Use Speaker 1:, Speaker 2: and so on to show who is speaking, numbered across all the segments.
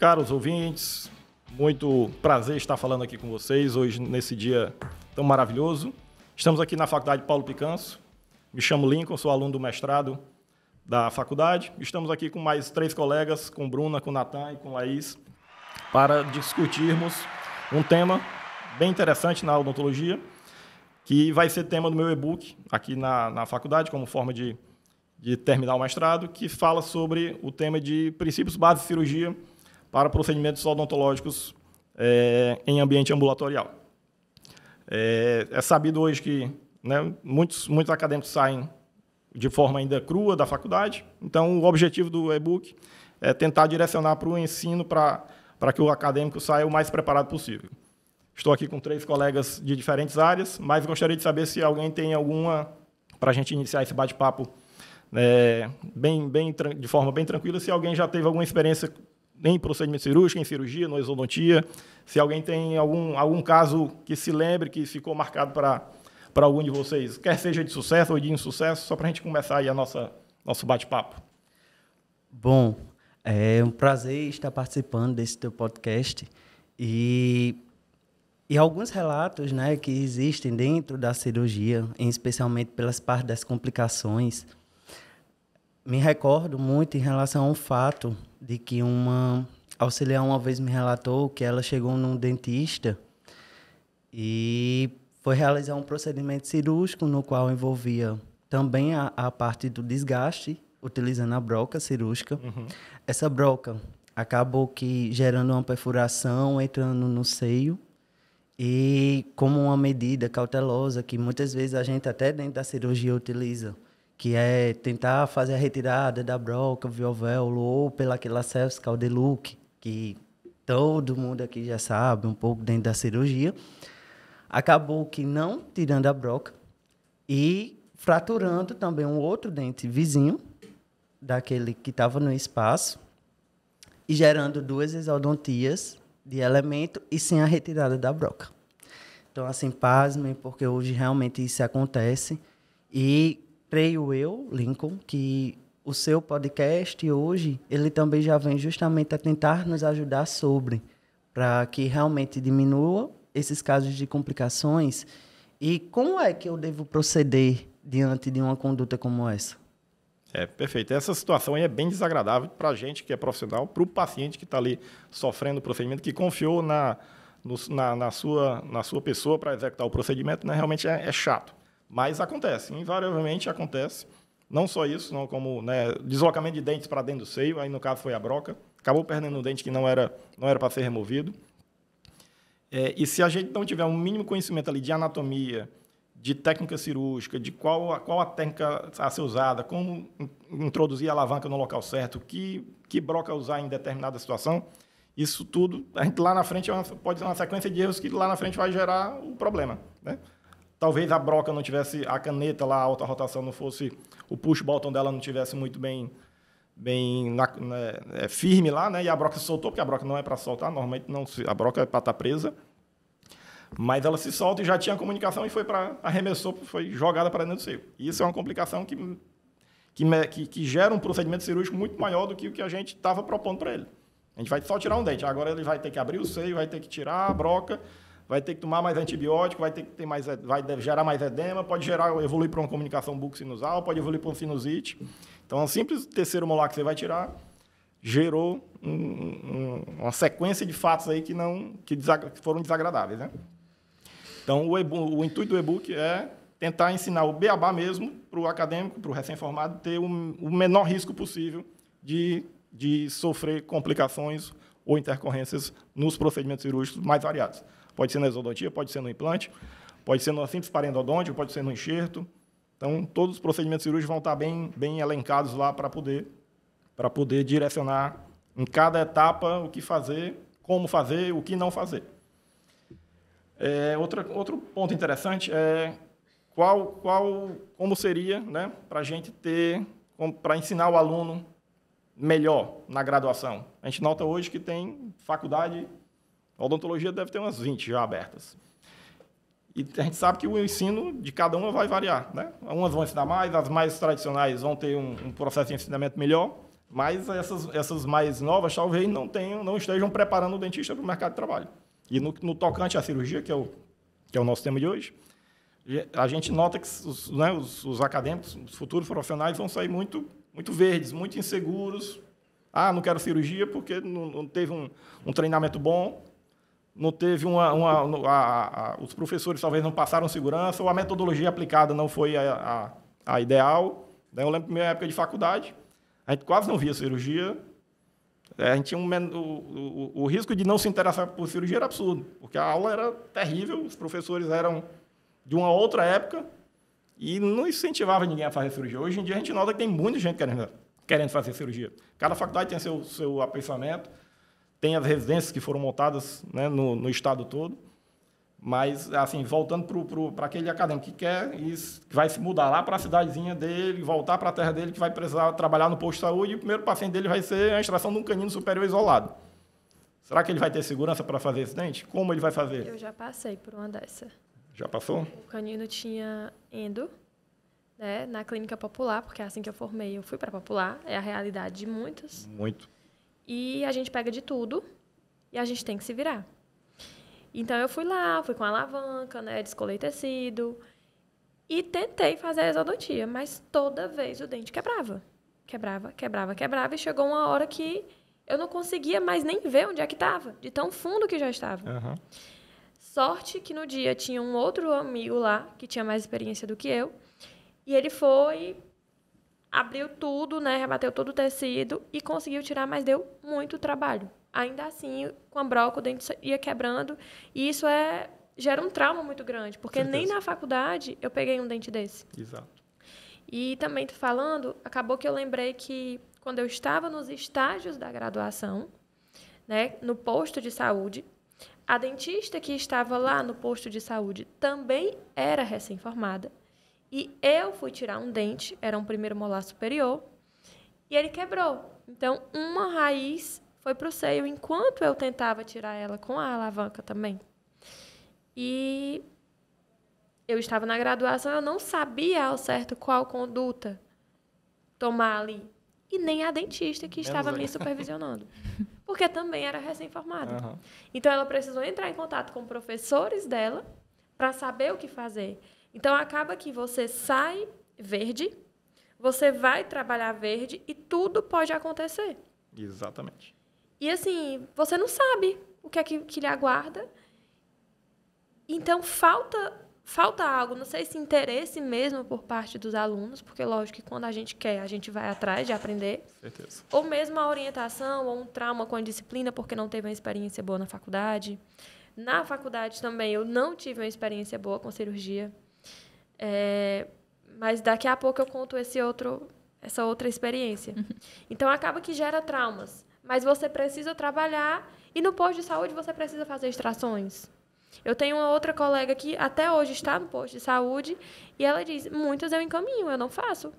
Speaker 1: Caros ouvintes, muito prazer estar falando aqui com vocês hoje, nesse dia tão maravilhoso. Estamos aqui na Faculdade Paulo Picanço. Me chamo Lincoln, sou aluno do mestrado da faculdade. Estamos aqui com mais 3 colegas, com Bruna, com Natan e com Laís, para discutirmos um tema bem interessante na odontologia, que vai ser tema do meu e-book aqui na faculdade, como forma de terminar o mestrado, que fala sobre o tema de princípios básicos de cirurgia para procedimentos odontológicos em ambiente ambulatorial. É sabido hoje que, né, muitos acadêmicos saem de forma ainda crua da faculdade, então o objetivo do e-book é tentar direcionar para o ensino para que o acadêmico saia o mais preparado possível. Estou aqui com 3 colegas de diferentes áreas, mas gostaria de saber se alguém tem alguma, para a gente iniciar esse bate-papo de forma bem tranquila, se alguém já teve alguma experiência em procedimento cirúrgico, em cirurgia, no exodontia, se alguém tem algum caso que se lembre, que ficou marcado para algum de vocês, quer seja de sucesso ou de insucesso, só para a gente começar aí nosso bate-papo.
Speaker 2: Bom, é um prazer estar participando desse teu podcast e alguns relatos, né, que existem dentro da cirurgia, especialmente pelas partes das complicações. Me recordo muito em relação ao fato de que uma auxiliar uma vez me relatou que ela chegou num dentista e foi realizar um procedimento cirúrgico no qual envolvia também a parte do desgaste, utilizando a broca cirúrgica. Uhum. Essa broca acabou que gerando uma perfuração, entrando no seio, e como uma medida cautelosa que muitas vezes a gente até dentro da cirurgia utiliza, que é tentar fazer a retirada da broca via alvéolo ou pelaquela Celso Caldeluc, que todo mundo aqui já sabe um pouco dentro da cirurgia, acabou que não tirando a broca e fraturando também um outro dente vizinho daquele que estava no espaço e gerando 2 exodontias de elemento e sem a retirada da broca. Então, assim, pasmem, porque hoje realmente isso acontece e creio eu, Lincoln, que o seu podcast hoje, ele também já vem justamente a tentar nos ajudar para que realmente diminua esses casos de complicações. E como é que eu devo proceder diante de uma conduta como essa?
Speaker 1: Perfeito. Essa situação aí é bem desagradável para a gente que é profissional, para o paciente que está ali sofrendo o procedimento, que confiou na sua pessoa para executar o procedimento, né? Realmente é chato. Mas acontece, invariavelmente acontece. Não só isso, não como, né, deslocamento de dentes para dentro do seio, aí no caso foi a broca, acabou perdendo um dente que não era para ser removido. E se a gente não tiver um mínimo conhecimento ali de anatomia, de técnica cirúrgica, de qual a técnica a ser usada, como introduzir a alavanca no local certo, que broca usar em determinada situação, isso tudo, a gente lá na frente pode ser uma sequência de erros que lá na frente vai gerar o problema, né? Talvez a broca não tivesse, a caneta lá, a alta rotação não fosse, o push button dela não tivesse muito bem firme lá, né? E a broca soltou, porque a broca não é para soltar, normalmente não, a broca é para estar presa, mas ela se solta e já tinha comunicação e arremessou, foi jogada para dentro do seio. Isso é uma complicação que gera um procedimento cirúrgico muito maior do que o que a gente estava propondo para ele. A gente vai só tirar um dente, agora ele vai ter que abrir o seio, vai ter que tirar a broca, vai ter que tomar mais antibiótico, vai gerar mais edema, pode evoluir para uma comunicação bucosinusal, pode evoluir para uma sinusite. Então, um simples terceiro molar que você vai tirar gerou uma sequência de fatos aí que foram desagradáveis, né? Então, o intuito do e-book é tentar ensinar o beabá mesmo para o acadêmico, para o recém-formado, ter o menor risco possível de sofrer complicações ou intercorrências nos procedimentos cirúrgicos mais variados. Pode ser na exodontia, pode ser no implante, pode ser no simples parendodôntico, pode ser no enxerto. Então, todos os procedimentos cirúrgicos vão estar bem elencados lá para poder direcionar em cada etapa o que fazer, como fazer, o que não fazer. Outro ponto interessante é como seria, né, para a gente para ensinar o aluno melhor na graduação. A gente nota hoje que tem faculdade, a odontologia deve ter umas 20 já abertas. E a gente sabe que o ensino de cada uma vai variar, né? Umas vão ensinar mais, as mais tradicionais vão ter um processo de ensinamento melhor, Mas essas mais novas talvez não estejam preparando o dentista para o mercado de trabalho. E no tocante à cirurgia, que é o nosso tema de hoje, a gente nota que os acadêmicos, os futuros profissionais vão sair muito, muito verdes, muito inseguros. Ah, não quero cirurgia porque não teve um treinamento bom, não teve os professores talvez não passaram segurança, ou a metodologia aplicada não foi a ideal. Eu lembro da minha época de faculdade, a gente quase não via cirurgia. A gente tinha o risco de não se interessar por cirurgia era absurdo, porque a aula era terrível, os professores eram de uma outra época e não incentivava ninguém a fazer cirurgia. Hoje em dia a gente nota que tem muita gente querendo fazer cirurgia. Cada faculdade tem seu aperfeiçoamento, tem as residências que foram montadas, né, no estado todo, mas, assim, voltando para aquele acadêmico que quer isso, que vai se mudar lá para a cidadezinha dele, voltar para a terra dele, que vai precisar trabalhar no posto de saúde, e o primeiro paciente dele vai ser a extração de um canino superior isolado. Será que ele vai ter segurança para fazer esse dente? Como ele vai fazer?
Speaker 3: Eu já passei por uma dessa.
Speaker 1: Já passou?
Speaker 3: O canino tinha endo, né, na clínica popular, porque é assim que eu formei, eu fui para popular, é a realidade de muitos.
Speaker 1: Muito.
Speaker 3: E a gente pega de tudo e a gente tem que se virar. Então, eu fui lá, fui com a alavanca, né, descolei tecido e tentei fazer a exodontia, mas toda vez o dente quebrava. Quebrava, e chegou uma hora que eu não conseguia mais nem ver onde é que estava, de tão fundo que já estava.
Speaker 1: Uhum.
Speaker 3: Sorte que no dia tinha um outro amigo lá, que tinha mais experiência do que eu, e ele foi, abriu tudo, né, rebateu todo o tecido e conseguiu tirar, mas deu muito trabalho. Ainda assim, com a broca, o dente ia quebrando, e isso gera um trauma muito grande, porque nem na faculdade eu peguei um dente desse.
Speaker 1: Exato.
Speaker 3: E também, falando, acabou que eu lembrei que quando eu estava nos estágios da graduação, né, no posto de saúde, a dentista que estava lá no posto de saúde também era recém-formada. E eu fui tirar um dente, era um primeiro molar superior, e ele quebrou. Então, uma raiz foi para o seio, enquanto eu tentava tirar ela com a alavanca também. E eu estava na graduação, eu não sabia ao certo qual conduta tomar ali. E nem a dentista que estava me supervisionando. Porque também era recém-formada.
Speaker 1: Uhum.
Speaker 3: Então, ela precisou entrar em contato com professores dela para saber o que fazer. Então, acaba que você sai verde, você vai trabalhar verde e tudo pode acontecer.
Speaker 1: Exatamente.
Speaker 3: E, assim, você não sabe o que é que lhe aguarda. Então, falta algo, não sei se interesse mesmo por parte dos alunos, porque, lógico, que quando a gente quer, a gente vai atrás de aprender.
Speaker 1: Certeza.
Speaker 3: Ou mesmo a orientação, ou um trauma com a disciplina, porque não teve uma experiência boa na faculdade. Na faculdade também, eu não tive uma experiência boa com cirurgia. Mas daqui a pouco eu conto essa outra experiência. Então, acaba que gera traumas. Mas você precisa trabalhar, e no posto de saúde você precisa fazer extrações. Eu tenho uma outra colega que até hoje está no posto de saúde, e ela diz, muitas eu encaminho, eu não faço.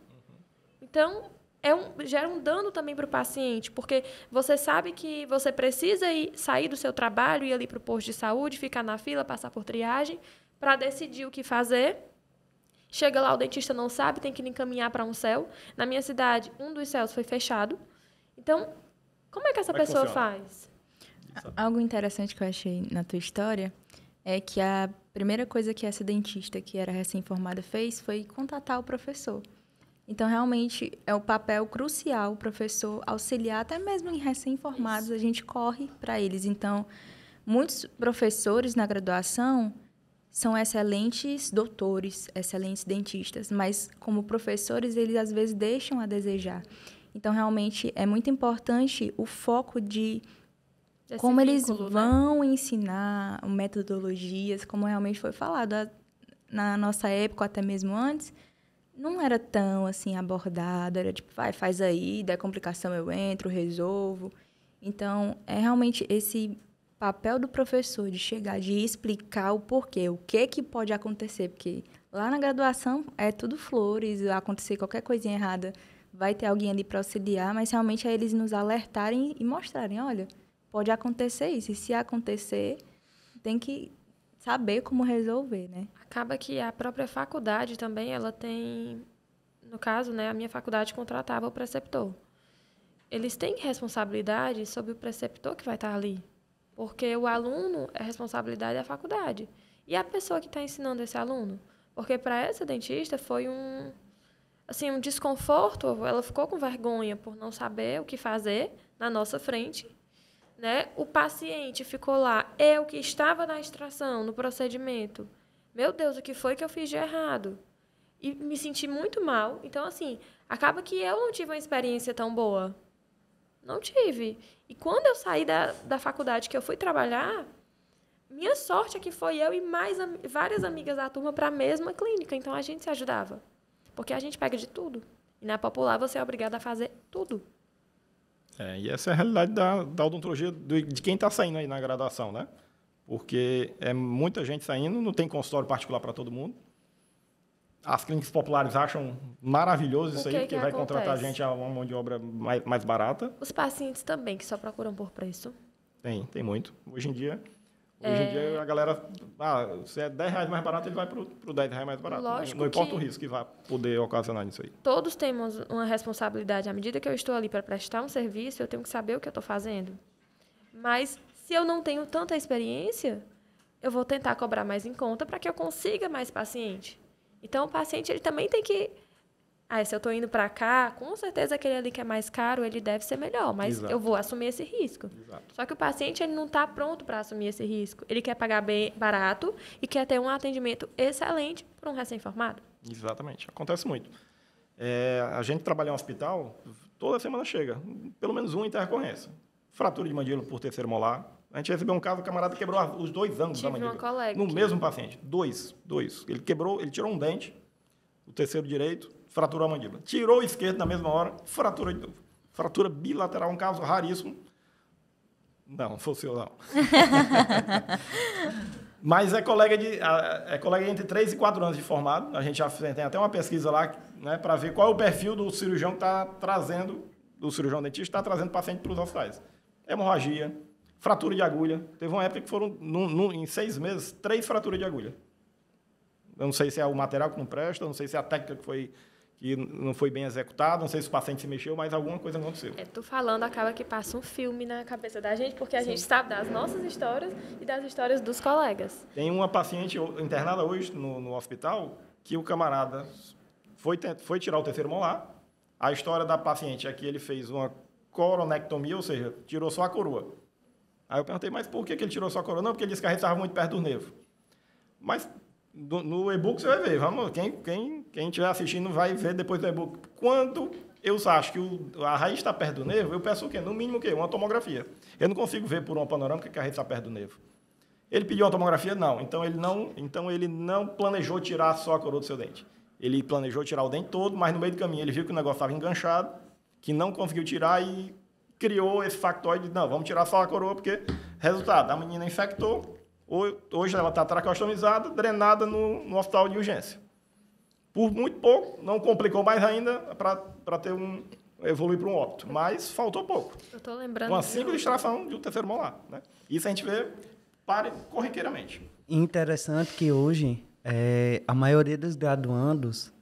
Speaker 3: Então, gera um dano também para o paciente, porque você sabe que você precisa sair do seu trabalho, ir ali para o posto de saúde, ficar na fila, passar por triagem, para decidir o que fazer. Chega lá, o dentista não sabe, tem que lhe encaminhar para um CEL. Na minha cidade, um dos CELs foi fechado. Então, como é que essa pessoa faz?
Speaker 4: Algo interessante que eu achei na tua história é que a primeira coisa que essa dentista, que era recém-formada, fez foi contatar o professor. Então, realmente, é o papel crucial o professor auxiliar, até mesmo em recém-formados, a gente corre para eles. Então, muitos professores na graduação são excelentes doutores, excelentes dentistas, mas como professores, eles às vezes deixam a desejar. Então, realmente, é muito importante o foco de como eles vão ensinar metodologias, como realmente foi falado. Na nossa época, até mesmo antes, não era tão assim abordado, era tipo, faz aí, der complicação eu entro, resolvo. Então, é realmente esse papel do professor de chegar, de explicar o porquê, o que pode acontecer, porque lá na graduação é tudo flores, acontecer qualquer coisinha errada, vai ter alguém ali para auxiliar, mas realmente é eles nos alertarem e mostrarem, olha, pode acontecer isso, e se acontecer, tem que saber como resolver, né?
Speaker 3: Acaba que a própria faculdade também, ela tem, no caso, né, a minha faculdade contratava o preceptor. eles têm responsabilidade sobre o preceptor que vai estar ali. Porque o aluno é responsabilidade da faculdade. E a pessoa que está ensinando esse aluno? Porque para essa dentista foi um desconforto, ela ficou com vergonha por não saber o que fazer na nossa frente, né? O paciente ficou lá, eu que estava na extração, no procedimento, meu Deus, o que foi que eu fiz de errado? E me senti muito mal. Então, assim, acaba que eu não tive uma experiência tão boa. Não tive. E quando eu saí da faculdade, que eu fui trabalhar, minha sorte é que foi eu e mais várias amigas da turma para a mesma clínica. Então, a gente se ajudava. Porque a gente pega de tudo. E na popular, você é obrigado a fazer tudo.
Speaker 1: E essa é a realidade da odontologia de quem está saindo aí na graduação, né? Porque é muita gente saindo, não tem consultório particular para todo mundo. As clínicas populares acham maravilhoso isso aí, porque vai contratar gente a uma mão de obra mais barata.
Speaker 3: Os pacientes também, que só procuram por preço.
Speaker 1: Tem muito. Hoje em dia a galera, se é R$10 mais barato, ele vai para o R$10 mais barato.
Speaker 3: Lógico,
Speaker 1: não importa o risco que vai poder ocasionar nisso aí.
Speaker 3: Todos temos uma responsabilidade. À medida que eu estou ali para prestar um serviço, eu tenho que saber o que eu estou fazendo. Mas, se eu não tenho tanta experiência, eu vou tentar cobrar mais em conta para que eu consiga mais paciente. Então, o paciente ele também tem que... se eu estou indo para cá, com certeza aquele ali que é mais caro, ele deve ser melhor, mas
Speaker 1: Exato.
Speaker 3: Eu vou assumir esse risco.
Speaker 1: Exato.
Speaker 3: Só que o paciente ele não está pronto para assumir esse risco. Ele quer pagar bem barato e quer ter um atendimento excelente para um recém-formado.
Speaker 1: Exatamente. Acontece muito. A gente trabalha em um hospital, toda semana chega, pelo menos uma intercorrência. Fratura de mandíbula por terceiro molar. A gente recebeu um caso, o camarada quebrou os 2 ângulos da mandíbula.
Speaker 3: Tive uma colega
Speaker 1: no mesmo paciente. Dois. Ele tirou um dente, o terceiro direito, fraturou a mandíbula. Tirou o esquerdo na mesma hora, fratura de novo. Fratura bilateral, um caso raríssimo. Não foi o seu, não. Mas é colega entre 3 e 4 anos de formado. A gente já tem até uma pesquisa lá, né, para ver qual é o perfil do cirurgião que está trazendo, do cirurgião dentista, está trazendo paciente para os hospitais. Hemorragia, fratura de agulha. Teve uma época que foram, em 6 meses, 3 fraturas de agulha. Eu não sei se é o material que não presta, não sei se é a técnica que não foi bem executada, não sei se o paciente se mexeu, mas alguma coisa aconteceu.
Speaker 3: Tu falando, acaba que passa um filme na cabeça da gente, porque a gente sabe das nossas histórias e das histórias dos colegas.
Speaker 1: Tem uma paciente internada hoje no hospital, que o camarada foi tirar o terceiro molar. A história da paciente é que ele fez uma coronectomia, ou seja, tirou só a coroa. Aí eu perguntei, mas por que ele tirou só a coroa? Não, porque ele disse que a gente estava muito perto do nervo. Mas no e-book você vai ver. Quem estiver assistindo vai ver depois do e-book. Quando eu acho que a raiz está perto do nervo, eu peço o quê? No mínimo o quê? Uma tomografia. Eu não consigo ver por uma panorâmica que a raiz está perto do nervo. Ele pediu uma tomografia? Não. Então ele não planejou tirar só a coroa do seu dente. Ele planejou tirar o dente todo, mas no meio do caminho ele viu que o negócio estava enganchado, que não conseguiu tirar e criou esse factoide de, não, vamos tirar só a coroa, porque, resultado, a menina infectou, hoje ela está tracostomizada, drenada no hospital de urgência. Por muito pouco, não complicou mais ainda para evoluir para um óbito, mas faltou pouco.
Speaker 3: Eu estou lembrando...
Speaker 1: Uma simples extração de um terceiro molar, né? Isso a gente vê corriqueiramente.
Speaker 2: Interessante que hoje a maioria dos graduandos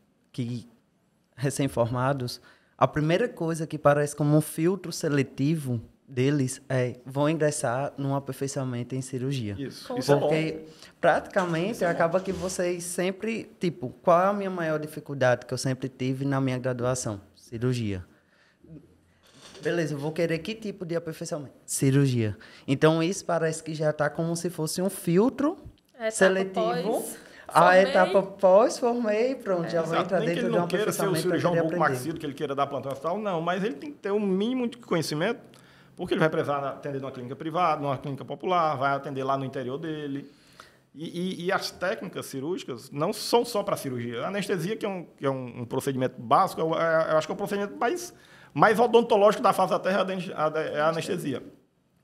Speaker 2: recém-formados, a primeira coisa que parece como um filtro seletivo deles vão ingressar num aperfeiçoamento em cirurgia.
Speaker 1: Isso
Speaker 2: porque praticamente acaba que vocês sempre, qual é a minha maior dificuldade que eu sempre tive na minha graduação? Cirurgia. Beleza, eu vou querer que tipo de aperfeiçoamento? Cirurgia. Então, isso parece que já está como se fosse um filtro seletivo. A etapa pós-formei, pronto, já vou entrar dentro de um aperfeiçoamento.
Speaker 1: Não queira ser o cirurgião bucomaxilo, que ele queira dar plantão e tal, não, mas ele tem que ter um mínimo de conhecimento, porque ele vai precisar atender numa clínica privada, numa clínica popular, vai atender lá no interior dele. E as técnicas cirúrgicas não são só para cirurgia. A anestesia, que é um procedimento básico, eu acho que é o procedimento mais odontológico da face da Terra, é a anestesia.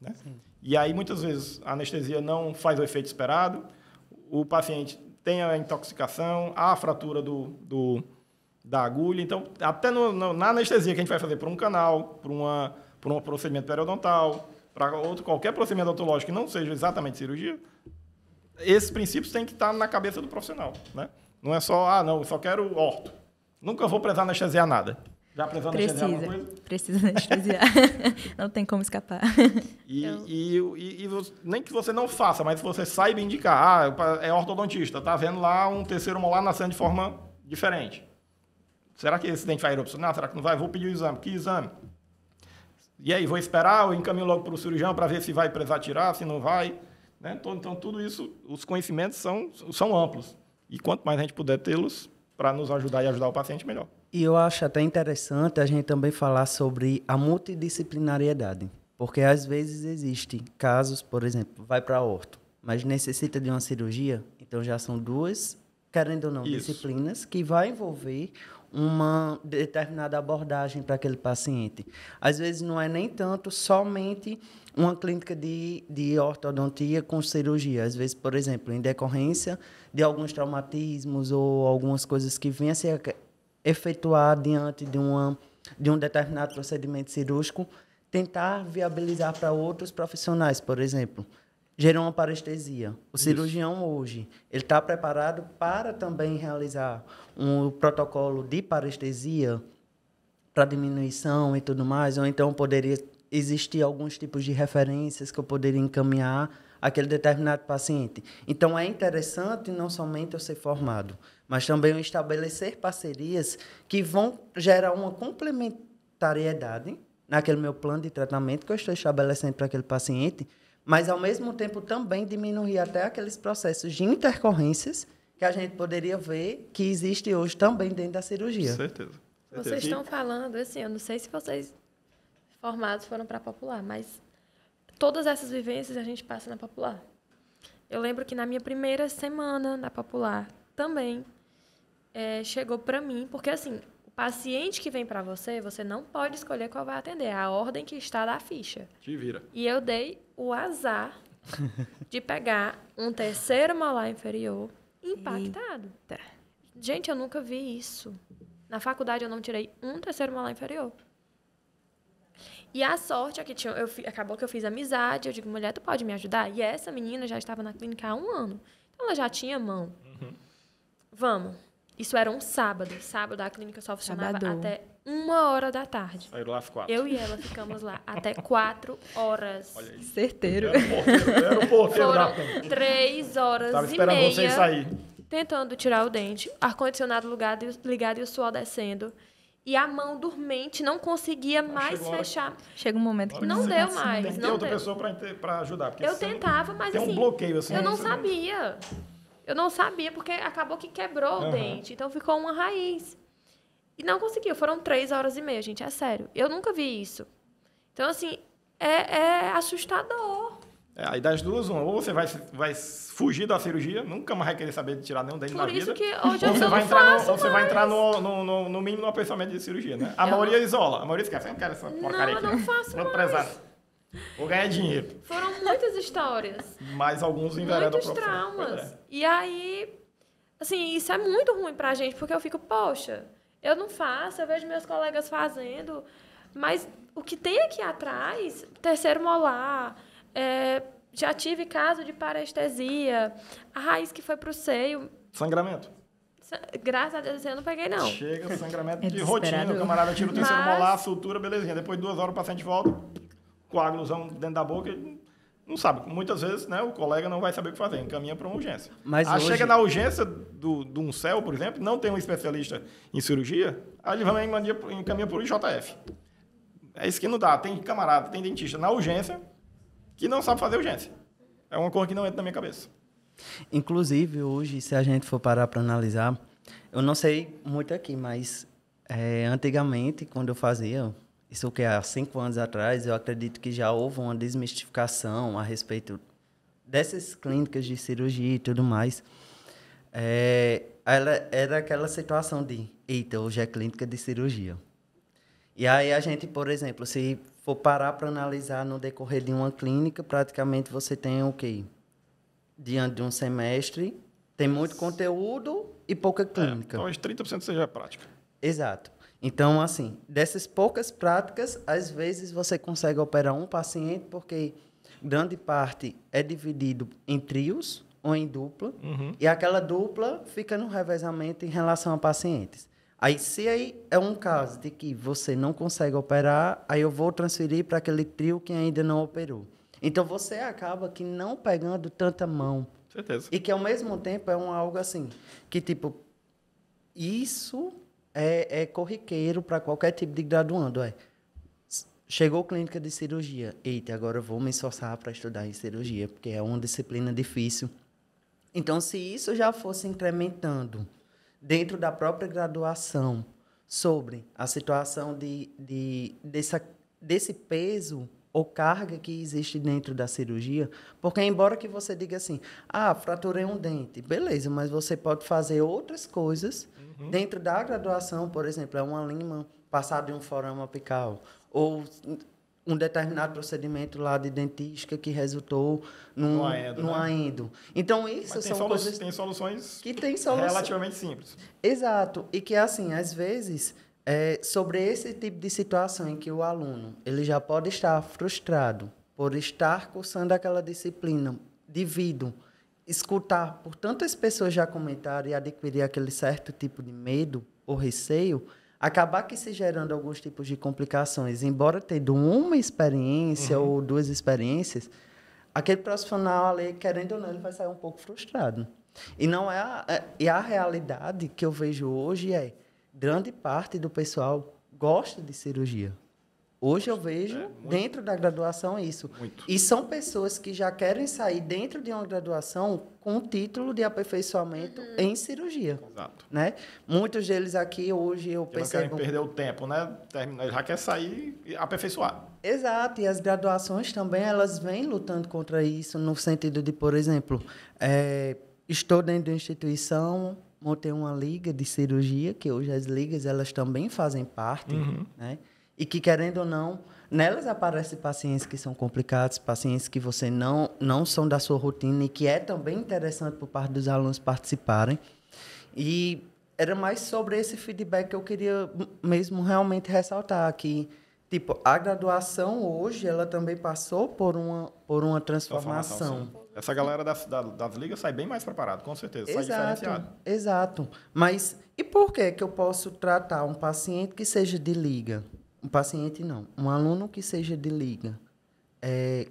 Speaker 1: Né? E aí, muitas vezes, a anestesia não faz o efeito esperado, o paciente tem a intoxicação, a fratura da agulha. Então, até na anestesia que a gente vai fazer por um canal, por um procedimento periodontal, para qualquer procedimento odontológico que não seja exatamente cirurgia, esses princípios têm que estar na cabeça do profissional. Né? Não é só, não, eu só quero orto. Nunca vou precisar anestesiar nada. Já precisou anestesiar alguma coisa?
Speaker 4: Precisa anestesiar. Não tem como escapar.
Speaker 1: Nem que você não faça, mas você saiba indicar, é ortodontista, tá vendo lá um terceiro molar nascendo de forma diferente. Será que esse dente vai erupcionar? Será que não vai? Vou pedir o exame. Que exame? E aí, vou esperar, eu encaminho logo para o cirurgião para ver se vai precisar tirar, se não vai. Né? Então, tudo isso, os conhecimentos são amplos. E quanto mais a gente puder tê-los para nos ajudar e ajudar o paciente, melhor.
Speaker 2: E eu acho até interessante a gente também falar sobre a multidisciplinariedade. Porque, às vezes, existem casos, por exemplo, vai para orto, mas necessita de uma cirurgia, então já são duas, querendo ou não, disciplinas que vai envolver uma determinada abordagem para aquele paciente. Às vezes não é nem tanto somente uma clínica de ortodontia com cirurgia. Às vezes, por exemplo, em decorrência de alguns traumatismos ou algumas coisas que venham a ser efetuar diante de um determinado procedimento cirúrgico, tentar viabilizar para outros profissionais, por exemplo. Geroparestesia. O cirurgião hoje, ele está preparado para também realizar um protocolo de parestesia para diminuição e tudo mais, ou então poderia existir alguns tipos de referências que eu poderia encaminhar àquele determinado paciente. Então, é interessante não somente eu ser formado, mas também eu estabelecer parcerias que vão gerar uma complementariedade naquele meu plano de tratamento que eu estou estabelecendo para aquele paciente, mas, ao mesmo tempo, também diminuir até aqueles processos de intercorrências que a gente poderia ver que existe hoje também dentro da cirurgia.
Speaker 1: Certeza.
Speaker 3: Vocês estão falando, assim, eu não sei se vocês formados foram para a Popular, mas todas essas vivências a gente passa na Popular. Eu lembro que na minha primeira semana na Popular também chegou para mim, porque, assim, o paciente que vem para você, você não pode escolher qual vai atender, é a ordem que está da ficha.
Speaker 1: Te vira.
Speaker 3: E eu dei o azar de pegar um terceiro molar inferior impactado.
Speaker 4: Eita.
Speaker 3: Gente, eu nunca vi isso. Na faculdade eu não tirei um terceiro molar inferior. E a sorte é que acabou que eu fiz amizade. Eu digo, mulher, tu pode me ajudar? E essa menina já estava na clínica há 1 ano. Então ela já tinha mão. Vamos. Isso era um sábado. Sábado a clínica só funcionava até 1h da tarde.
Speaker 1: Saíram lá às 4.
Speaker 3: Eu e ela ficamos lá até 4 horas.
Speaker 1: Olha aí.
Speaker 4: Certeiro.
Speaker 1: Era o porteiro da
Speaker 3: Foram
Speaker 1: clínica.
Speaker 3: 3 horas
Speaker 1: Tava
Speaker 3: e
Speaker 1: esperando
Speaker 3: meia
Speaker 1: vocês sair.
Speaker 3: tentando tirar o dente, ar-condicionado ligado e o suor descendo. E a mão dormente não conseguia mais fechar.
Speaker 4: Chega um momento que
Speaker 3: Não deu mais.
Speaker 1: Tem que ter
Speaker 3: Não
Speaker 1: outra
Speaker 3: deu.
Speaker 1: pessoa para ajudar. Porque
Speaker 3: Eu
Speaker 1: se você não-
Speaker 3: tentava, mas
Speaker 1: tem
Speaker 3: assim,
Speaker 1: um bloqueio assim.
Speaker 3: eu não
Speaker 1: você
Speaker 3: sabia. Eu não sabia, porque acabou que quebrou o dente. Então, ficou uma raiz. E não conseguiu. Foram 3 horas e meia, gente. É sério. Eu nunca vi isso. Então, assim, é assustador.
Speaker 1: Aí das duas, uma. Ou você vai fugir da cirurgia, nunca mais vai querer saber de tirar nenhum dente na
Speaker 3: Por
Speaker 1: vida.
Speaker 3: isso que hoje
Speaker 1: ou
Speaker 3: eu
Speaker 1: você
Speaker 3: não
Speaker 1: vai entrar
Speaker 3: faço
Speaker 1: ou você vai
Speaker 3: mais.
Speaker 1: entrar no mínimo no pensamento de cirurgia, né? A maioria isola. A maioria esquece. Eu não quero essa porcaria
Speaker 3: Não,
Speaker 1: aqui.
Speaker 3: eu não faço
Speaker 1: Vou
Speaker 3: mais.
Speaker 1: prezar. Vou ganhar dinheiro.
Speaker 3: Foram muitas histórias.
Speaker 1: Mas alguns enveredam a
Speaker 3: Muitos
Speaker 1: profissão. Pois
Speaker 3: traumas.
Speaker 1: é.
Speaker 3: E aí, assim, isso é muito ruim pra gente, porque eu fico, poxa, eu não faço, eu vejo meus colegas fazendo, mas o que tem aqui atrás, terceiro molar, já tive caso de parestesia, a raiz que foi pro seio,
Speaker 1: Sangramento.
Speaker 3: graças a Deus eu não peguei, não.
Speaker 1: Chega sangramento
Speaker 4: É
Speaker 1: de rotina.
Speaker 4: desesperador.
Speaker 1: O camarada tira o terceiro
Speaker 3: Mas-
Speaker 1: molar, sutura, belezinha. Depois de 2 horas o paciente volta, coagulosão dentro da boca. Ele não sabe. Muitas vezes, né, o colega não vai saber o que fazer. Encaminha para uma urgência.
Speaker 2: Mas hoje-
Speaker 1: Chega na urgência de um CEL, por exemplo, não tem um especialista em cirurgia, aí ele vai encaminha para o IJF. É isso que não dá. Tem camarada, tem dentista na urgência que não sabe fazer urgência. É uma coisa que não entra na minha cabeça.
Speaker 2: Inclusive, hoje, se a gente for parar para analisar, eu não sei muito aqui, mas antigamente, quando eu fazia, isso que há 5 anos atrás, eu acredito que já houve uma desmistificação a respeito dessas clínicas de cirurgia e tudo mais. Era aquela situação de, eita, hoje é clínica de cirurgia. E aí a gente, por exemplo, se for parar para analisar no decorrer de uma clínica, praticamente você tem o quê? Diante de um semestre, tem muito conteúdo e pouca clínica.
Speaker 1: Talvez 30% seja prática.
Speaker 2: Exato. Então, assim, dessas poucas práticas, às vezes você consegue operar um paciente, porque grande parte é dividido em trios ou em dupla, e aquela dupla fica no revezamento em relação a pacientes. Aí, se aí é um caso de que você não consegue operar, aí eu vou transferir para aquele trio que ainda não operou. Então, você acaba que não pegando tanta mão.
Speaker 1: Certeza.
Speaker 2: E que, ao mesmo tempo, é algo assim, que, tipo, isso é corriqueiro para qualquer tipo de graduando. Chegou clínica de cirurgia. Eita, agora eu vou me esforçar para estudar em cirurgia, porque é uma disciplina difícil. Então, se isso já fosse incrementando dentro da própria graduação sobre a situação desse peso ou carga que existe dentro da cirurgia, porque embora que você diga assim, fraturei um dente, beleza, mas você pode fazer outras coisas dentro da graduação, por exemplo, uma lima passada em um forama apical, ou um determinado procedimento lá de dentística que resultou num aendo. Então, isso são coisas...
Speaker 1: Tem soluções
Speaker 2: que tem solução
Speaker 1: relativamente simples.
Speaker 2: Exato. E que, assim, às vezes, sobre esse tipo de situação em que o aluno ele já pode estar frustrado por estar cursando aquela disciplina devido escutar por tantas pessoas já comentarem e adquirir aquele certo tipo de medo ou receio, acabar que se gerando alguns tipos de complicações, embora tendo uma experiência ou duas experiências, aquele profissional ali, querendo ou não, ele vai sair um pouco frustrado. E não e a realidade que eu vejo hoje grande parte do pessoal gosta de cirurgia. Hoje eu vejo, dentro da graduação, isso.
Speaker 1: Muito.
Speaker 2: E são pessoas que já querem sair dentro de uma graduação com o título de aperfeiçoamento em cirurgia.
Speaker 1: Exato.
Speaker 2: Né? Muitos deles aqui, hoje, eu percebo...
Speaker 1: não querem perder o tempo, né? Ele já quer sair e aperfeiçoar.
Speaker 2: Exato. E as graduações também, elas vêm lutando contra isso, no sentido de, por exemplo, estou dentro da instituição, montei uma liga de cirurgia, que hoje as ligas, elas também fazem parte, né? E que, querendo ou não, nelas aparecem pacientes que são complicados, pacientes que você não são da sua rotina e que é também interessante por parte dos alunos participarem. E era mais sobre esse feedback que eu queria mesmo realmente ressaltar, que tipo, a graduação hoje, ela também passou por uma transformação.
Speaker 1: Essa galera das ligas sai bem mais preparada, com certeza, sai diferenciado.
Speaker 2: Exato. Mas e por que eu posso tratar um paciente que seja de liga? Um paciente não, um aluno que seja de liga,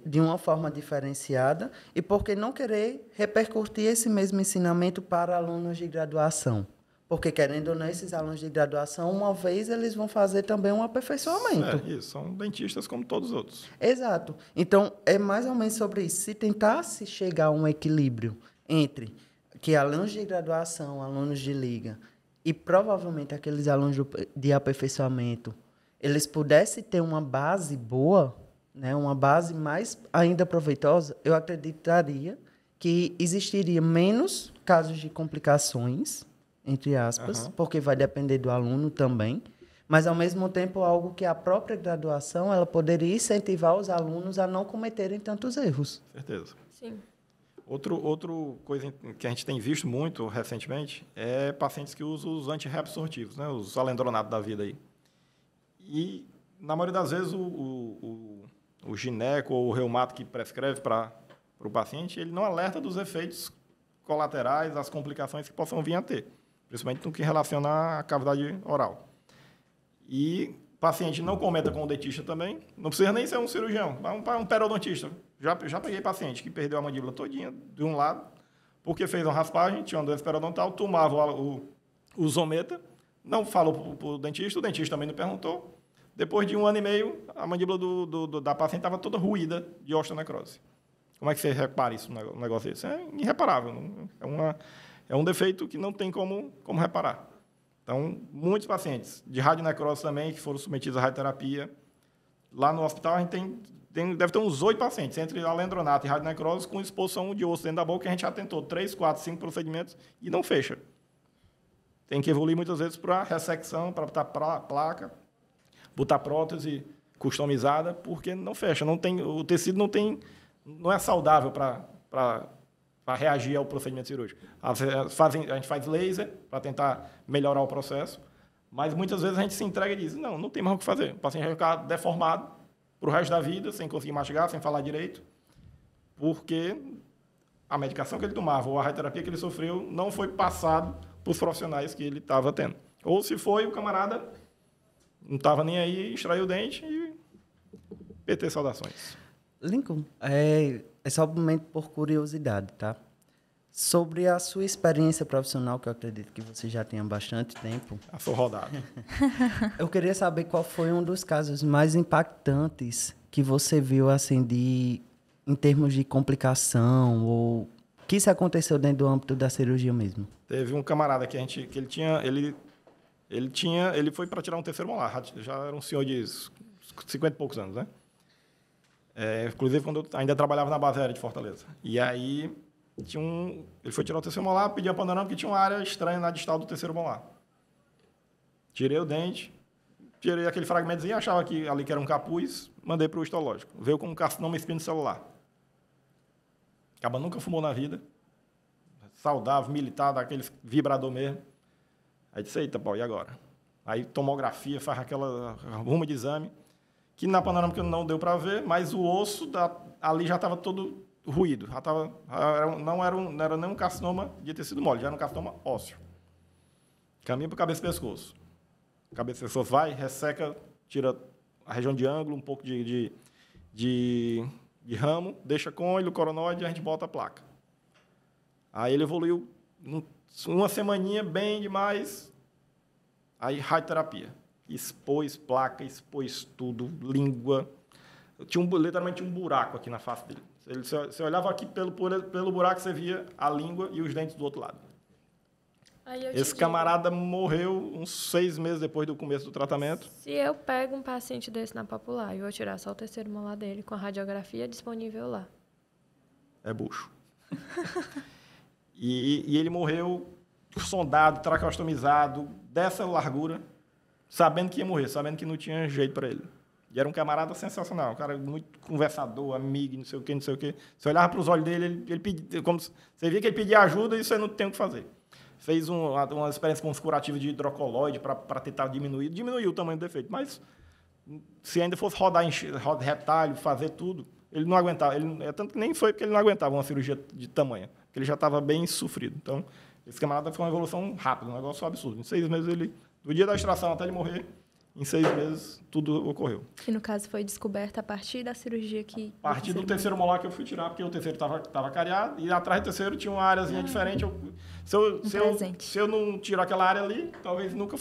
Speaker 2: de uma forma diferenciada, e por que não querer repercutir esse mesmo ensinamento para alunos de graduação? Porque, querendo ou não, esses alunos de graduação, uma vez, eles vão fazer também um aperfeiçoamento.
Speaker 1: Isso, são dentistas como todos os outros.
Speaker 2: Exato. Então, é mais ou menos sobre isso. Se tentasse chegar a um equilíbrio entre que alunos de graduação, alunos de liga, e provavelmente aqueles alunos de aperfeiçoamento, eles pudessem ter uma base boa, né, uma base mais ainda proveitosa, eu acreditaria que existiria menos casos de complicações, entre aspas, porque vai depender do aluno também, mas, ao mesmo tempo, algo que a própria graduação ela poderia incentivar os alunos a não cometerem tantos erros.
Speaker 1: Certeza.
Speaker 3: Sim.
Speaker 1: Outro coisa que a gente tem visto muito recentemente é pacientes que usam os antirreabsortivos, né, os alendronatos da vida aí. E, na maioria das vezes, o gineco ou o reumato que prescreve para o paciente, ele não alerta dos efeitos colaterais, as complicações que possam vir a ter, principalmente no que relaciona à cavidade oral. E o paciente não comenta com o dentista também, não precisa nem ser um cirurgião, um periodontista. Já peguei paciente que perdeu a mandíbula todinha de um lado, porque fez uma raspagem, tinha uma doença periodontal, tomava o Zometa, não falou para o dentista também não perguntou. Depois de 1 ano e meio, a mandíbula da paciente estava toda ruída de osteonecrose. Como é que você repara isso, um negócio desse? É irreparável. É um defeito que não tem como reparar. Então, muitos pacientes de radionecrose também, que foram submetidos à radioterapia, lá no hospital a gente deve ter uns 8 pacientes, entre alendronato e radionecrose, com exposição de osso dentro da boca, que a gente já tentou 3, 4, 5 procedimentos e não fecha. Tem que evoluir muitas vezes para ressecção, para botar placa, botar prótese customizada, porque não fecha. O tecido não é saudável para reagir ao procedimento cirúrgico. A gente faz laser para tentar melhorar o processo, mas muitas vezes a gente se entrega e diz, não tem mais o que fazer. O paciente vai ficar deformado para o resto da vida, sem conseguir mastigar, sem falar direito, porque a medicação que ele tomava ou a radioterapia que ele sofreu não foi passado para os profissionais que ele estava tendo. Ou se foi, o camarada não estava nem aí, extraiu o dente e PT saudações.
Speaker 2: Lincoln, é somente por curiosidade, tá? Sobre a sua experiência profissional, que eu acredito que você já tenha bastante tempo.
Speaker 1: Já sou rodado.
Speaker 2: Eu queria saber qual foi um dos casos mais impactantes que você viu, assim, em termos de complicação, ou que isso aconteceu dentro do âmbito da cirurgia mesmo.
Speaker 1: Teve um camarada que ele foi para tirar um terceiro molar, já era um senhor de 50 e poucos anos, né? Inclusive, quando eu ainda trabalhava na base aérea de Fortaleza. E aí, ele foi tirar o terceiro molar, pediu a panorama, porque tinha uma área estranha na distal do terceiro molar. Tirei o dente, tirei aquele fragmentozinho, achava que ali que era um capuz, mandei para o histológico. Veio com um carcinoma espinocelular. Acaba nunca fumou na vida. Saudável, militar, daquele vibrador mesmo. Aí disse, eita, pô, e agora? Aí tomografia, faz aquela ruma de exame, que na panorâmica não deu para ver, mas o osso ali já estava todo ruído. Não era nem um carcinoma de tecido mole, já era um carcinoma ósseo. Caminha para o cabeça e pescoço. Cabeça e pescoço vai, resseca, tira a região de ângulo, um pouco de ramo, deixa com ele o coronoide e a gente bota a placa. Aí ele evoluiu uma semaninha bem demais. Aí radioterapia. Expôs placa, expôs tudo, língua. Literalmente um buraco aqui na face dele. Você olhava aqui pelo buraco, você via a língua e os dentes do outro lado. Esse camarada morreu uns 6 meses depois do começo do tratamento.
Speaker 3: Se eu pego um paciente desse na popular e vou tirar só o terceiro molar dele com a radiografia disponível lá.
Speaker 1: É bucho. E ele morreu sondado, traqueostomizado, dessa largura, sabendo que ia morrer, sabendo que não tinha jeito para ele. E era um camarada sensacional, um cara muito conversador, amigo, não sei o quê, não sei o quê. Você olhava para os olhos dele, ele pedia, você via que ele pedia ajuda e você não tem o que fazer. Fez uma experiência com os curativos de hidrocoloide para tentar diminuiu o tamanho do defeito, mas se ainda fosse rodar retalho, fazer tudo, ele não aguentava. Tanto que nem foi porque ele não aguentava uma cirurgia de tamanho, porque ele já estava bem sofrido. Então, esse camarada foi uma evolução rápida, um negócio absurdo. Em 6 meses, do dia da extração até ele morrer, em 6 meses, tudo ocorreu.
Speaker 4: E, no caso, foi descoberta a partir da cirurgia que...
Speaker 1: A partir do terceiro molar que eu fui tirar, porque o terceiro estava cariado, e atrás do terceiro tinha uma áreazinha diferente. Se eu não tirar aquela área ali, talvez nunca...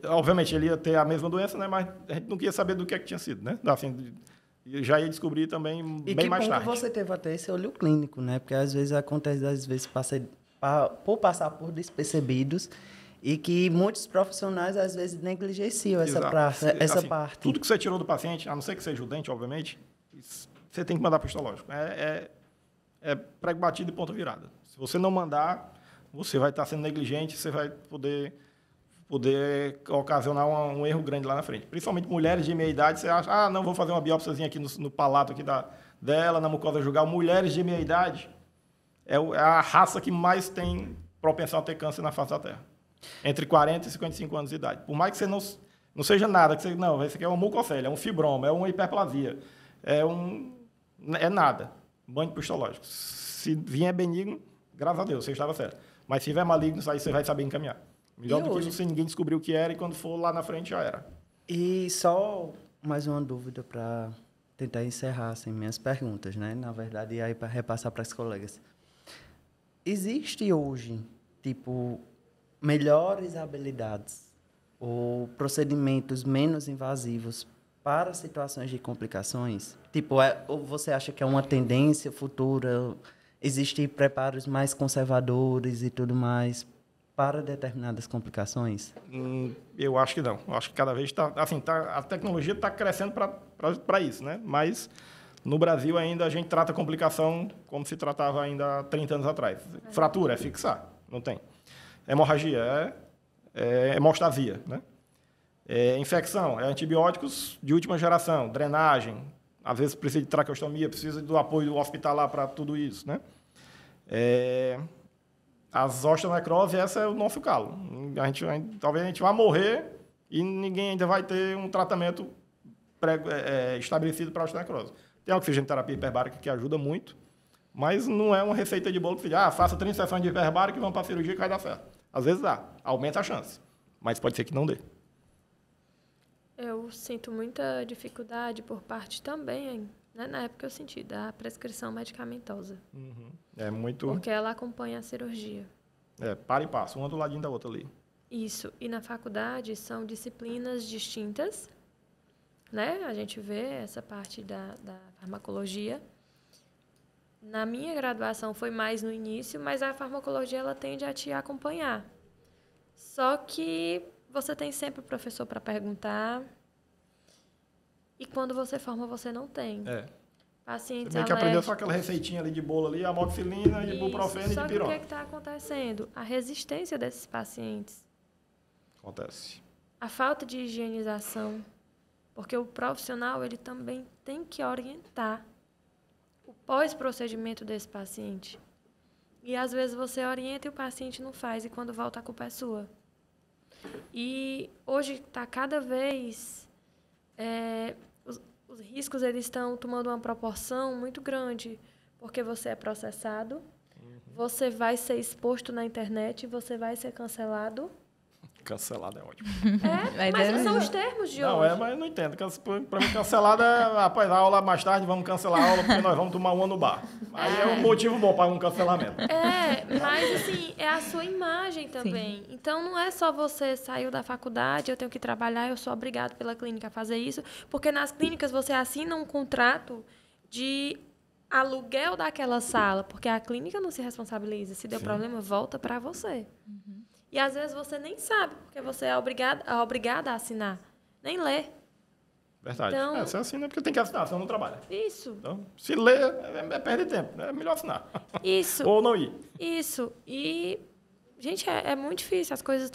Speaker 1: Obviamente, ele ia ter a mesma doença, né? Mas a gente não queria saber do que tinha sido, né? Assim, já ia descobrir também bem mais tarde.
Speaker 2: E que bom que você teve até esse olho clínico, né? Porque às vezes acontece, por passar por despercebidos, e que muitos profissionais, às vezes, negligenciam essa parte.
Speaker 1: Tudo que você tirou do paciente, a não ser que seja o dente, obviamente, você tem que mandar para o histológico. É prego batido e ponta virada. Se você não mandar, você vai estar sendo negligente, você vai poder ocasionar um erro grande lá na frente. Principalmente mulheres de meia idade, você acha, não, vou fazer uma biópsiazinha aqui no palato aqui dela, na mucosa jugal. Mulheres de meia idade é a raça que mais tem propensão a ter câncer na face da Terra. Entre 40 e 55 anos de idade. Por mais que você não seja nada, isso aqui é uma mucocélia, é um fibroma, é uma hiperplasia, é nada. Banho pro histológico. Se vier benigno, graças a Deus, você estava certo. Mas se vier maligno, aí você vai saber encaminhar. Melhor do que se ninguém descobriu o que era e quando for lá na frente já era.
Speaker 2: E só mais uma dúvida para tentar encerrar assim, minhas perguntas, né? Na verdade, e aí para repassar para as colegas. Existe hoje, melhores habilidades ou procedimentos menos invasivos para situações de complicações? Ou você acha que é uma tendência futura existir preparos mais conservadores e tudo mais para determinadas complicações?
Speaker 1: Eu acho que não. Eu acho que cada vez a tecnologia está crescendo para isso, né? Mas no Brasil ainda a gente trata a complicação como se tratava ainda há 30 anos atrás. Fratura é fixar, não tem. Hemorragia é hemostasia, né? Infecção é antibióticos de última geração, drenagem, às vezes precisa de traqueostomia, precisa do apoio hospitalar para tudo isso, né? As osteonecrose, esse é o nosso calo. Talvez a gente vá morrer e ninguém ainda vai ter um tratamento estabelecido para a osteonecrose. Tem a oxigenoterapia hiperbárica que ajuda muito, mas não é uma receita de bolo que faça 30 sessões de hiperbárica e vão para a cirurgia que vai dar certo. Às vezes dá, aumenta a chance. mas pode ser que não dê.
Speaker 3: Eu sinto muita dificuldade por parte também, né? Na época eu senti, da prescrição medicamentosa.
Speaker 1: É muito...
Speaker 3: Porque ela acompanha a cirurgia.
Speaker 1: Para e passa, uma do ladinho da outra ali.
Speaker 3: Isso. E na faculdade são disciplinas distintas, né? A gente vê essa parte da farmacologia. Na minha graduação foi mais no início, mas a farmacologia ela tende a te acompanhar. Só que você tem sempre o professor para perguntar. E quando você forma, você não tem. Pacientes
Speaker 1: Você tem que aprender só aquela receitinha ali de bolo ali, amoxicilina, ibuprofeno e
Speaker 3: Só
Speaker 1: de
Speaker 3: que
Speaker 1: pirona.
Speaker 3: o que está acontecendo? A resistência desses pacientes.
Speaker 1: Acontece.
Speaker 3: A falta de higienização. Porque o profissional, ele também tem que orientar o pós-procedimento desse paciente. E, às vezes, você orienta e o paciente não faz. E, quando volta, a culpa é sua. E, hoje, está cada vez... os riscos eles estão tomando uma proporção muito grande. Porque você é processado, você vai ser exposto na internet, você vai ser cancelado.
Speaker 1: Cancelado é ótimo.
Speaker 3: Mas são os termos de hoje.
Speaker 1: Mas eu não entendo. Para mim, cancelado é após a aula mais tarde, vamos cancelar a aula porque nós vamos tomar uma no bar. Aí é um motivo bom para um cancelamento.
Speaker 3: Mas assim, é a sua imagem também. Sim. Então, não é só você saiu da faculdade, eu tenho que trabalhar, eu sou obrigado pela clínica a fazer isso. Porque nas clínicas você assina um contrato de aluguel daquela sala, porque a clínica não se responsabiliza. Se deu problema, volta para você. E, às vezes, você nem sabe, porque você é obrigada a assinar. Nem lê.
Speaker 1: Verdade.
Speaker 3: Então,
Speaker 1: você assina porque tem que assinar, senão não trabalha.
Speaker 3: Isso.
Speaker 1: Então, se lê, perde tempo. É melhor assinar.
Speaker 3: Isso.
Speaker 1: Ou não ir.
Speaker 3: Isso. E, gente, é muito difícil. As coisas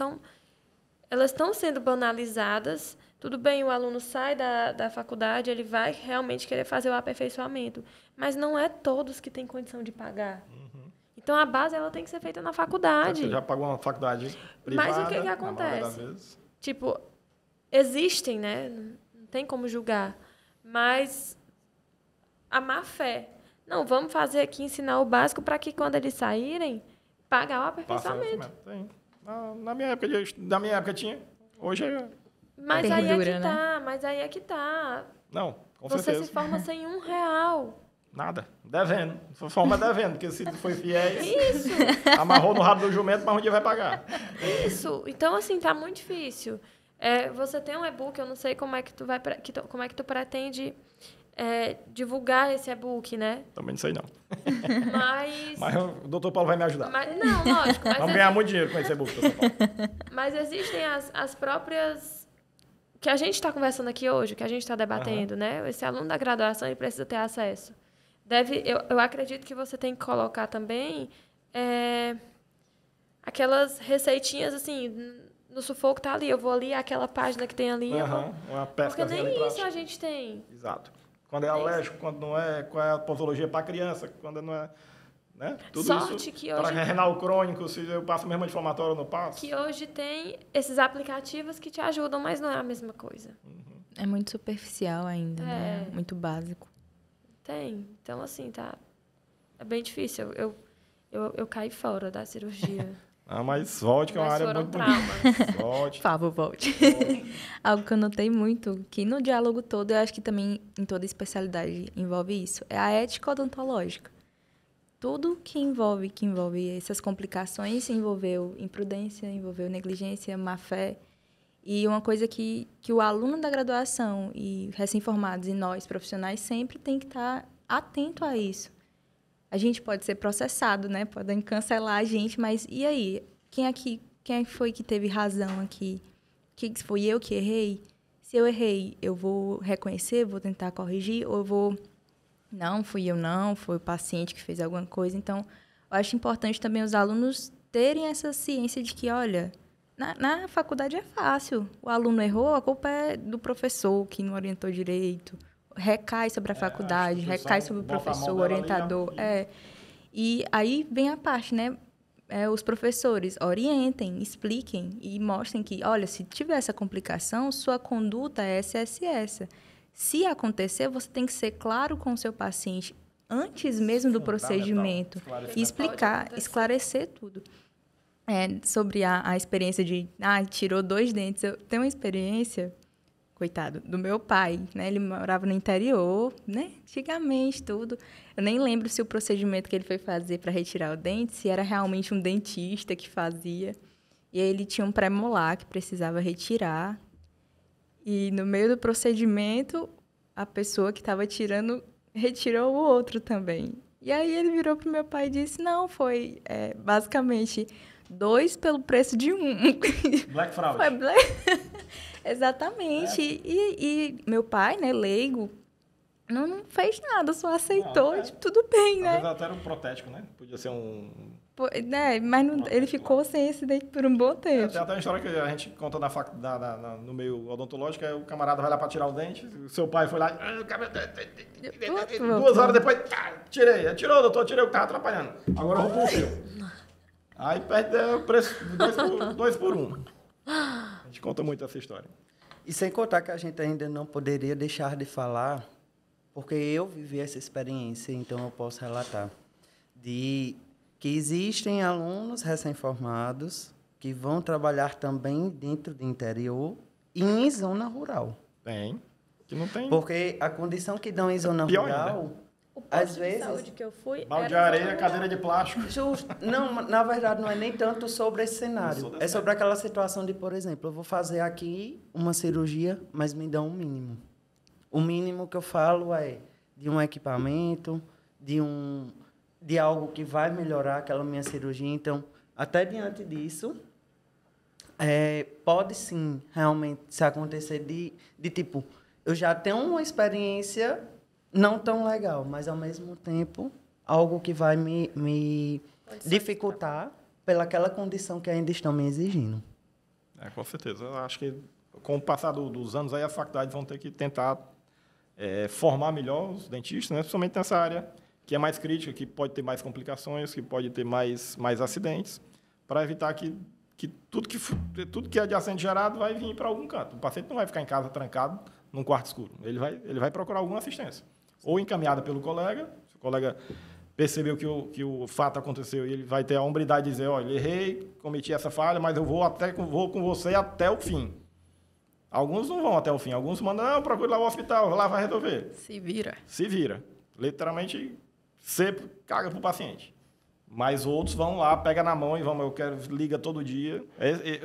Speaker 3: elas estão sendo banalizadas. Tudo bem, o aluno sai da faculdade, ele vai realmente querer fazer o aperfeiçoamento. Mas não é todos que têm condição de pagar. Então, a base ela tem que ser feita na faculdade.
Speaker 1: Você já pagou uma faculdade privada?
Speaker 3: Mas o que acontece? Tipo, existem, né? Não tem como julgar. Mas a má fé. Não, vamos fazer aqui, ensinar o básico para que quando eles saírem, pagar o aperfeiçoamento.
Speaker 1: Tem. Na minha época tinha. Hoje é...
Speaker 3: Mas aí é que tá.
Speaker 1: Não, com certeza.
Speaker 3: Você se forma sem R$1.
Speaker 1: Nada. Devendo. Forma devendo, porque se foi fiéis...
Speaker 3: Isso.
Speaker 1: Amarrou no rabo do jumento, mas um dia vai pagar.
Speaker 3: Isso. Então, assim, tá muito difícil. Você tem um e-book, eu não sei como é que tu pretende divulgar esse e-book, né?
Speaker 1: Também não sei, não.
Speaker 3: Mas
Speaker 1: o doutor Paulo vai me ajudar.
Speaker 3: Não, lógico.
Speaker 1: Vamos ganhar muito dinheiro com esse e-book, doutor Paulo.
Speaker 3: Mas existem as próprias... que a gente está conversando aqui hoje, que a gente está debatendo, né? Esse aluno da graduação, ele precisa ter acesso. Eu acredito que você tem que colocar também aquelas receitinhas, assim, no sufoco tá ali. Eu vou ali, aquela página que tem ali.
Speaker 1: Uma pesca.
Speaker 3: Porque nem isso a gente tem.
Speaker 1: Exato. Quando é alérgico, quando não é, qual é a posologia para criança, quando não é... Né? Tudo
Speaker 3: Sorte
Speaker 1: isso,
Speaker 3: que hoje...
Speaker 1: para renal crônico, se eu passo mesmo anti-inflamatório, eu não passo.
Speaker 3: Que hoje tem esses aplicativos que te ajudam, mas não é a mesma coisa.
Speaker 4: É muito superficial ainda, né? Muito básico.
Speaker 3: Tem. Então, assim, é bem difícil. Eu caí fora da cirurgia.
Speaker 1: Mas volte, que é uma área muito bonita. Volte.
Speaker 4: Por favor, volte. Algo que eu notei muito, que no diálogo todo, eu acho que também em toda especialidade envolve isso, é a ética odontológica. Tudo que envolve essas complicações envolveu imprudência, envolveu negligência, má-fé. E uma coisa que o aluno da graduação e recém-formados e nós, profissionais, sempre tem que estar atento a isso. A gente pode ser processado, né? Podem cancelar a gente, mas e aí? Quem foi que teve razão aqui? Foi eu que errei? Se eu errei, eu vou reconhecer, vou tentar corrigir, ou eu vou... Não, fui eu não, foi o paciente que fez alguma coisa. Então, eu acho importante também os alunos terem essa ciência de que, olha, na faculdade é fácil. O aluno errou, a culpa é do professor que não orientou direito. Recai sobre a faculdade, recai sobre o professor, o orientador. E aí vem a parte, né? Os professores orientem, expliquem e mostrem que, olha, se tiver essa complicação, sua conduta é essa. Se acontecer, você tem que ser claro com o seu paciente antes mesmo do procedimento e explicar, esclarecer tudo. sobre a experiência de... tirou 2 dentes. Eu tenho uma experiência, coitado, do meu pai, né? Ele morava no interior, né? Antigamente, tudo. Eu nem lembro se o procedimento que ele foi fazer para retirar o dente, se era realmente um dentista que fazia. E aí ele tinha um pré-molar que precisava retirar. E no meio do procedimento, a pessoa que estava tirando retirou o outro também. E aí ele virou pro meu pai e disse, não, foi basicamente 2 pelo preço de 1.
Speaker 1: Black Fraud.
Speaker 4: Foi Exatamente. E meu pai, né, leigo, não fez nada, só aceitou, tipo, tudo bem, né?
Speaker 1: Às vezes até era um protético, né? Podia ser um...
Speaker 4: Mas ele ficou sem esse dente por um bom tempo.
Speaker 1: Tem até uma história que a gente conta no meio odontológico, o camarada vai lá para tirar o dente, o seu pai foi lá, 2 horas depois, tirei. Tirou, doutor, tirei o que estava atrapalhando. Agora eu vou pro seu. Aí perde o preço 2 por 1. A gente conta muito essa história.
Speaker 2: E sem contar que a gente ainda não poderia deixar de falar, porque eu vivi essa experiência, então eu posso relatar, de que existem alunos recém-formados que vão trabalhar também dentro do interior e em zona rural.
Speaker 1: Tem. Que não tem.
Speaker 2: Porque a condição que dão em zona rural,
Speaker 3: o posto
Speaker 2: às vezes...
Speaker 3: de saúde que eu fui...
Speaker 1: Balde de areia, cadeira de plástico.
Speaker 2: Não, na verdade, não é nem tanto sobre esse cenário. É sobre aquela situação de, por exemplo, eu vou fazer aqui uma cirurgia, mas me dão um mínimo. O mínimo que eu falo é de um equipamento, de algo que vai melhorar aquela minha cirurgia. Então, até diante disso, pode sim, realmente, se acontecer de tipo, eu já tenho uma experiência não tão legal, mas, ao mesmo tempo, algo que vai me dificultar pelaquela condição que ainda estão me exigindo.
Speaker 1: Com certeza. Eu acho que, com o passar dos anos, aí as faculdades vão ter que tentar formar melhor os dentistas, né? Principalmente nessa área que é mais crítica, que pode ter mais complicações, que pode ter mais acidentes, para evitar que tudo que é adjacente gerado vai vir para algum canto. O paciente não vai ficar em casa trancado num quarto escuro. Ele vai procurar alguma assistência. Ou encaminhada pelo colega, se o colega percebeu que o fato aconteceu, e ele vai ter a hombridade de dizer, olha, errei, cometi essa falha, mas eu vou com você até o fim. Alguns não vão até o fim, alguns mandam, não, procure lá o hospital, lá vai resolver.
Speaker 3: Se vira.
Speaker 1: Se vira. Literalmente, sempre caga pro paciente. Mas outros vão lá, pega na mão e liga todo dia.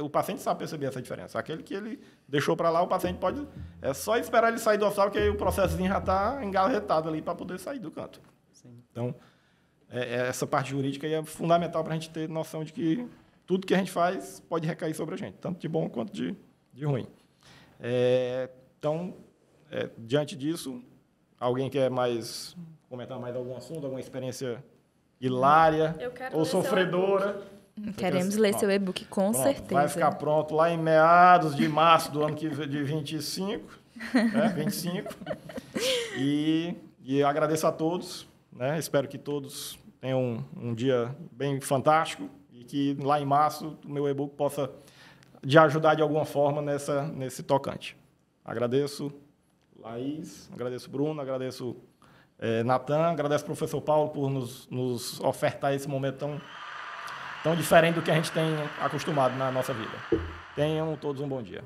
Speaker 1: O paciente sabe perceber essa diferença. Aquele que ele deixou para lá, o paciente pode... É só esperar ele sair do hospital, que aí o processozinho já está engavetado ali para poder sair do canto. Sim. Então, essa parte jurídica aí é fundamental para a gente ter noção de que tudo que a gente faz pode recair sobre a gente, tanto de bom quanto de ruim. Então, diante disso, alguém quer comentar mais algum assunto, alguma experiência hilária ou sofredora?
Speaker 4: Queremos ler seu e-book, com certeza.
Speaker 1: Vai ficar pronto lá em meados de março do ano de 25. 25. E agradeço a todos. Né? Espero que todos tenham um dia bem fantástico e que lá em março o meu e-book possa de ajudar de alguma forma nesse tocante. Agradeço, Laís, agradeço, Bruno, agradeço, Natan, agradeço ao professor Paulo por nos ofertar esse momento tão diferente do que a gente tem acostumado na nossa vida. Tenham todos um bom dia.